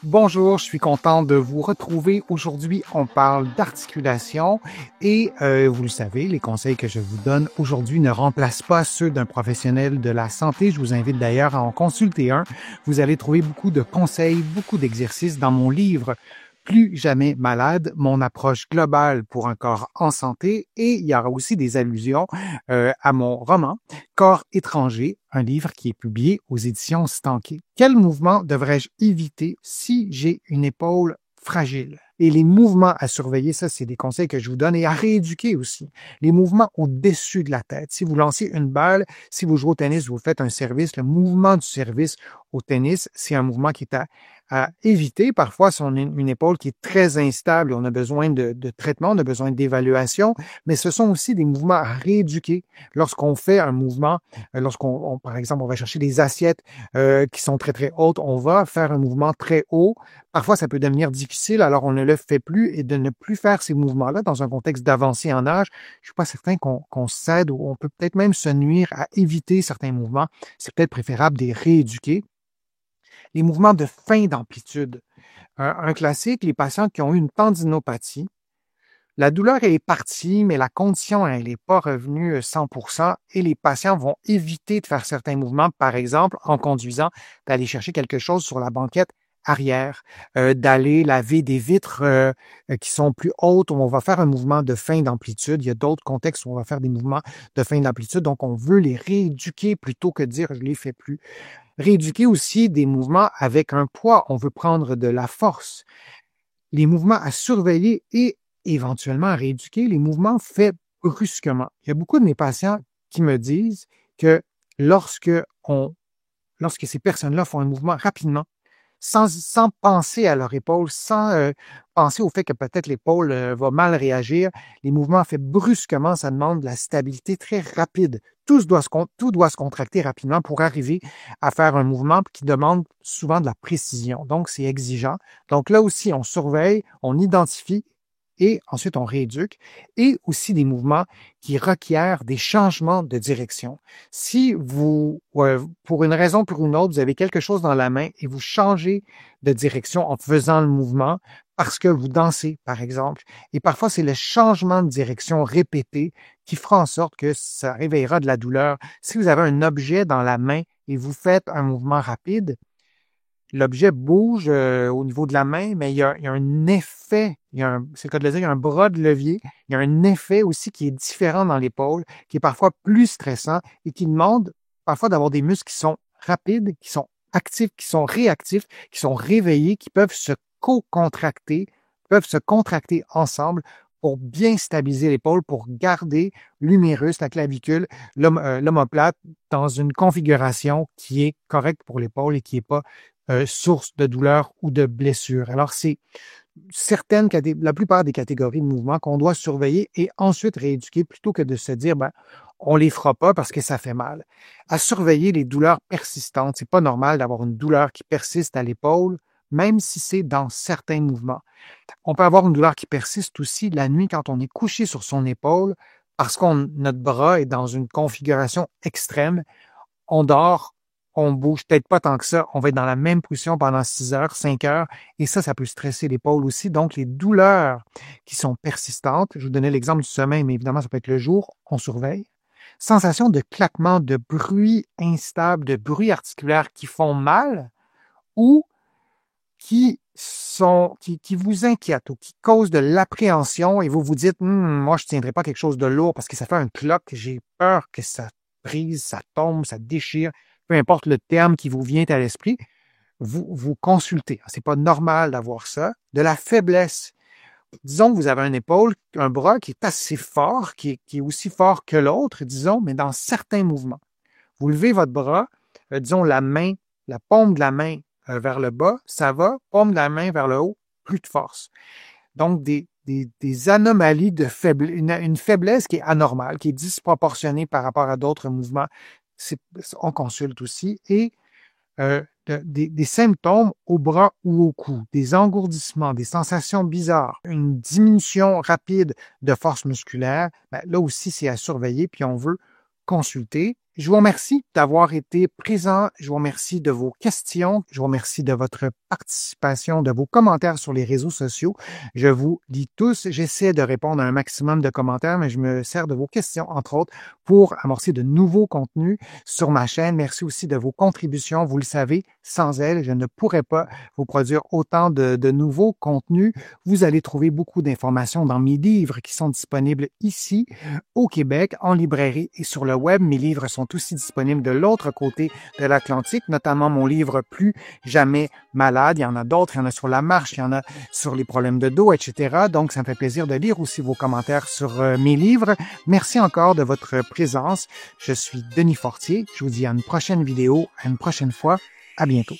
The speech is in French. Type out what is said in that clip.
Bonjour, je suis content de vous retrouver. Aujourd'hui, on parle d'articulation et vous le savez, les conseils que je vous donne aujourd'hui ne remplacent pas ceux d'un professionnel de la santé. Je vous invite d'ailleurs à en consulter un. Vous allez trouver beaucoup de conseils, beaucoup d'exercices dans mon livre Plus jamais malade, mon approche globale pour un corps en santé, et il y aura aussi des allusions à mon roman Corps étranger, un livre qui est publié aux éditions Stanké. Quel mouvement devrais-je éviter si j'ai une épaule fragile? Et les mouvements à surveiller, ça, c'est des conseils que je vous donne, et à rééduquer aussi. Les mouvements au-dessus de la tête. Si vous lancez une balle, si vous jouez au tennis, vous faites un service, le mouvement du service au tennis, c'est un mouvement qui est à éviter. Parfois, si on a une épaule qui est très instable, on a besoin de traitement, on a besoin d'évaluation, mais ce sont aussi des mouvements à rééduquer lorsqu'on fait un mouvement. Par exemple, on va chercher des assiettes qui sont très, très hautes, on va faire un mouvement très haut. Parfois, ça peut devenir difficile, alors on ne le fait plus, et de ne plus faire ces mouvements-là dans un contexte d'avancée en âge, je suis pas certain qu'on cède, ou on peut peut-être même se nuire à éviter certains mouvements. C'est peut-être préférable de les rééduquer. Les mouvements de fin d'amplitude. Un classique, les patients qui ont eu une tendinopathie, la douleur elle est partie, mais la condition elle n'est pas revenue 100%, et les patients vont éviter de faire certains mouvements, par exemple en conduisant, d'aller chercher quelque chose sur la banquette arrière, d'aller laver des vitres qui sont plus hautes, où on va faire un mouvement de fin d'amplitude. Il y a d'autres contextes où on va faire des mouvements de fin d'amplitude, donc on veut les rééduquer plutôt que de dire je les fais plus. Rééduquer aussi des mouvements avec un poids, on veut prendre de la force. Les mouvements à surveiller et éventuellement à rééduquer, les mouvements faits brusquement. Il y a beaucoup de mes patients qui me disent que lorsque lorsque ces personnes-là font un mouvement rapidement, sans penser à leur épaule, sans penser au fait que peut-être l'épaule va mal réagir, les mouvements faits brusquement, ça demande de la stabilité très rapide. Tout doit se contracter rapidement pour arriver à faire un mouvement qui demande souvent de la précision. Donc, c'est exigeant. Donc là aussi, on surveille, on identifie et ensuite on rééduque, et aussi des mouvements qui requièrent des changements de direction. Si vous, pour une raison ou pour une autre, vous avez quelque chose dans la main et vous changez de direction en faisant le mouvement parce que vous dansez, par exemple, et parfois c'est le changement de direction répété qui fera en sorte que ça réveillera de la douleur. Si vous avez un objet dans la main et vous faites un mouvement rapide, l'objet bouge au niveau de la main, mais il y a un effet, c'est le cas de le dire, il y a un bras de levier, il y a un effet aussi qui est différent dans l'épaule, qui est parfois plus stressant et qui demande parfois d'avoir des muscles qui sont rapides, qui sont actifs, qui sont réactifs, qui sont réveillés, qui peuvent se co-contracter, peuvent se contracter ensemble pour bien stabiliser l'épaule, pour garder l'humérus, la clavicule, l'omoplate dans une configuration qui est correcte pour l'épaule et qui n'est pas source de douleur ou de blessure. Alors, c'est la plupart des catégories de mouvements qu'on doit surveiller et ensuite rééduquer plutôt que de se dire, ben, on les fera pas parce que ça fait mal. À surveiller les douleurs persistantes. C'est pas normal d'avoir une douleur qui persiste à l'épaule, même si c'est dans certains mouvements. On peut avoir une douleur qui persiste aussi la nuit quand on est couché sur son épaule parce que notre bras est dans une configuration extrême. On dort, on bouge peut-être pas tant que ça, on va être dans la même position pendant 6 heures, 5 heures, et ça peut stresser l'épaule aussi. Donc, les douleurs qui sont persistantes, je vous donnais l'exemple du sommeil, mais évidemment, ça peut être le jour, on surveille. Sensation de claquement, de bruit instable, de bruit articulaire qui font mal ou qui vous inquiètent ou qui causent de l'appréhension, et vous vous dites, moi, je tiendrai pas quelque chose de lourd parce que ça fait un cloc, j'ai peur que ça brise, ça tombe, ça déchire, peu importe le terme qui vous vient à l'esprit, vous consultez. C'est pas normal d'avoir ça. De la faiblesse. Disons que vous avez une épaule, un bras qui est assez fort, qui est aussi fort que l'autre, disons, mais dans certains mouvements. Vous levez votre bras, disons la main, la paume de la main vers le bas, ça va, paume de la main vers le haut, plus de force. Donc, des anomalies de faiblesse, une faiblesse qui est anormale, qui est disproportionnée par rapport à d'autres mouvements, on consulte aussi. Et des symptômes au bras ou au cou, des engourdissements, des sensations bizarres, une diminution rapide de force musculaire, ben, là aussi, c'est à surveiller, puis on veut consulter. Je vous remercie d'avoir été présent. Je vous remercie de vos questions. Je vous remercie de votre participation, de vos commentaires sur les réseaux sociaux. Je vous lis tous. J'essaie de répondre à un maximum de commentaires, mais je me sers de vos questions, entre autres, pour amorcer de nouveaux contenus sur ma chaîne. Merci aussi de vos contributions. Vous le savez, sans elles, je ne pourrais pas vous produire autant de nouveaux contenus. Vous allez trouver beaucoup d'informations dans mes livres qui sont disponibles ici au Québec, en librairie et sur le web. Mes livres sont aussi disponibles de l'autre côté de l'Atlantique, notamment mon livre Plus jamais malade. Il y en a d'autres, il y en a sur la marche, il y en a sur les problèmes de dos, etc. Donc, ça me fait plaisir de lire aussi vos commentaires sur mes livres. Merci encore de votre présence. Je suis Denis Fortier. Je vous dis à une prochaine vidéo, à une prochaine fois. À bientôt.